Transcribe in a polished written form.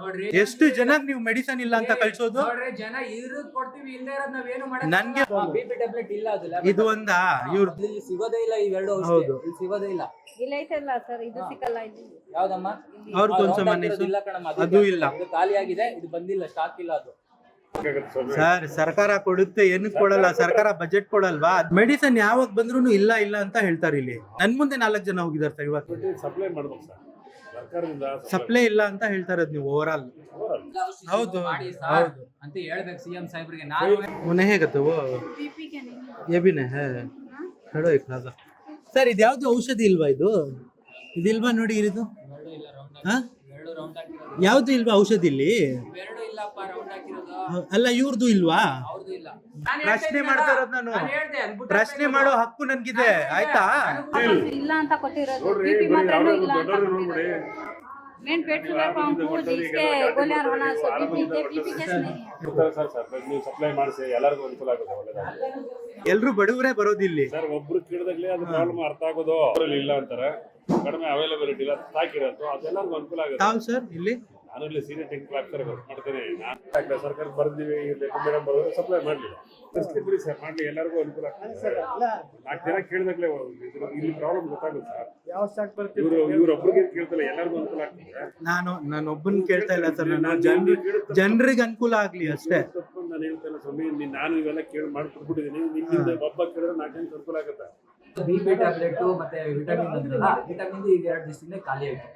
ನೋಡ್ರಿ ಎಷ್ಟು ಜನಕ್ಕೆ ನೀವು ಮೆಡಿಸನ್ ಇಲ್ಲ ಅಂತ ಕಳ್ಸೋದು? ನೋಡ್ರಿ ಜನ ಇರೋದ್ ಕೊಡ್ತೀವಿ, ಇಲ್ಲದೆ ಇರೋದ್ ನಾವೇನು ಮಾಡಲ್ಲ. ನನ್ಗೆ ಬಿಪಿ ಟ್ಯಾಬ್ಲೆಟ್ ಇಲ್ಲ, ಅದು ಇದು ಒಂದಾ ಇವ್ರ ಇಲ್ಲಿ ಸಿಗೋದೇ ಇಲ್ಲ, ಇವೆರಡು ಹೌದು. ಇಲ್ಲಿ ಸಿಗೋದೇ ಇಲ್ಲ. ಇಲ್ಲ ಐತಲ್ಲ ಸರ್, ಇದು ಸಿಕ್ಕಲ್ಲ. ಇದು ಯಾವ್ದಮ್ಮ? ಅವ್ರಿಗೊಂದು ಮನೆ ಇಲ್ಲ ಕಣಮ್ಮ, ಅದು ಇಲ್ಲ. ಇದು ಖಾಲಿ ಆಗಿದೆ, ಇದು ಬಂದಿಲ್ಲ, ಸ್ಟಾಕ್ ಇಲ್ಲ ಅದು. ಸರ್ ಸರ್ಕಾರ ಕೊಡುತ್ತೆ, ಏನಕ್ಕೆ ಕೊಡಲ್ಲ? ಸರ್ಕಾರ ಬಜೆಟ್ ಕೊಡಲ್ವಾ? ಮೆಡಿಸನ್ ಯಾವಾಗ ಬಂದ್ರು ಇಲ್ಲ ಇಲ್ಲ ಅಂತ ಹೇಳ್ತಾರೆ. ಇಲ್ಲಿ ನನ್ ಮುಂದೆ 4 ಜನ ಹೋಗಿದಾರೆ ಸರ್ ಇವತ್ತು. ಸಪ್ಲೈ ಮಾಡ್ಬೇಕು ಸರ್, ಸರ್ಕಾರದಿಂದ ಸಪ್ಲೈ ಇಲ್ಲ ಅಂತ ಹೇಳ್ತಾರೆ ನೀವು ಓವರ್ ಆಲ್. ಹೌದು ಮಾಡಿ ಸರ್ ಹೌದು. ಅಂತ ಹೇಳ್ಬೇಕು ಸಿಎಂ ಸಾಹೇಬ್ರಿಗೆ. ನಾನು उन्हें है कहते वो ये भी नहीं है हेडो एक राजा ಸರ್ ಇದು ಯಾವ್ದು ಔಷಧಿ ಇಲ್ವಾ? ಇದಿಲ್ವಾ ನೋಡಿ ಇದು? ಹಾ ಎರಡು ರೌಂಡ್ ಹಾಕಿರೋದು, ಯಾವ್ದು ಇಲ್ವಾ ಔಷಧಿ ಇಲ್ಲಿ? ಇವೆರಡು ಇಲ್ಲಪ್ಪ, ರೌಂಡ್ ಹಾಕಿರೋದು ಅಲ್ಲ ಇವ್ರದ್ದು ಇಲ್ವಾ? ಅವ್ರದ್ದು ಇಲ್ಲ. ಪ್ರಶ್ನೆ ಮಾಡ್ತಾ ಇರೋದು ನಾನು. ಪ್ರಶ್ನೆ ಮಾಡೋ ಹಕ್ಕು ನನ್ಗಿದೆ, ಆಯ್ತಾ? ಇಲ್ಲ ಅಂತ ಕೊಟ್ಟಿರೋದು. ಬಿಪಿ ಮಾತ್ರನೂ ಇಲ್ಲ ಅಂತ ಕೊಟ್ಟಿರೋದು. मेन पेट शुगर पंप जिसके गोलियां रोना सो बीपी केस नहीं है ಸರ್ ನೀವು ಸಪ್ಲೈ ಮಾಡಿಸಿ, ಎಲ್ಲರಿಗೂ ಅನುಕೂಲ ಆಗುತ್ತೆ, ಒಳ್ಳೆದಾಗುತ್ತೆ. ಎಲ್ರು ಬಡವರೇ ಬರೋದು ಇಲ್ಲಿ. ಸರ್ ಒಬ್ರು ಕೇಳಿದಾಗಲೇ ಅದು ಪ್ರಾಬ್ಲಮ್ ಅರ್ಥ ಆಗೋದು. ಅವರಲ್ಲಿ ಇಲ್ಲ ಅಂತಾರೆ, ಕಡಿಮೆ ಅವೈಲಬಿಲಿಟಿ ಇಲ್ಲ, ಸ್ಟಾಕ್ ಇರೋದು, ಅದೆಲ್ಲರಿಗೂ ಅನುಕೂಲ ಆಗುತ್ತೆ. ತಾವು ಸರ್ ಇಲ್ಲಿ ನಾನು ಇಲ್ಲಿ ಸೀನಿಯರ್ ಟೆಕ್ನಿಕಲ್ ಆಫೀಸರ್ ವರ್ಕ್ ಮಾಡ್ತೇನೆ. ನಾನು ಸರ್ಕಾರಕ್ಕೆ ಬರ್ದಿವಿ, ಮೇಡಮ್ ಬರೋದು ಸಪ್ಲೈ ಮಾಡಲಿಲ್ಲ. ಬಿಡಿ ಸರ್, ಮಾಡಲಿ, ಎಲ್ಲರಿಗೂ ಅನುಕೂಲ ಆಗ್ತದೆ. 4 ಜನ ಕೇಳಿದಾಗಲೇ ಇಲ್ಲಿ ಪ್ರಾಬ್ಲಮ್ ಗೊತ್ತಾಗುತ್ತೆ ಸರ್. ಯಾವ ಸ್ಟಾಕ್ ಬರ್ತೀವಿ ಇವ್ರೊಬ್ರಿಗೆ ಕೇಳ್ತಲ್ಲ, ಎಲ್ಲರಿಗೂ ಅನುಕೂಲ ಆಗ್ತದೆ. ನಾನೊಬ್ಬನ್ ಕೇಳ್ತಾ ಇಲ್ಲ ಸರ್, ನಾನು ಜನರಿಗೆ ಅನುಕೂಲ ಆಗ್ಲಿ ಅಷ್ಟೇ. ನಾನು ಹೇಳ್ತಾ ಇಲ್ಲ ಸ್ವಾಮಿ, ನಾನು ಇವೆಲ್ಲ ಕೇಳಿ ಮಾಡ್ಕೊಟ್ಬಿಟ್ಟಿದ್ದೀನಿ. ನಿಮ್ಮಿಂದ ಒಬ್ಬ ಕೇಳಿದ್ರೆ 4 ಜನಕ್ಕೆ ಅನುಕೂಲ ಆಗುತ್ತೆ. ಬಿಪಿ ಟ್ಯಾಬ್ಲೆಟ್ ಮತ್ತೆ ವಿಟಮಿನ್ ಅಂದ್ರಲ್ಲ, ವಿಟಮಿನ್ ಈಗ 2 ದಿವಸದಿಂದ ಖಾಲಿ ಆಗಿದೆ.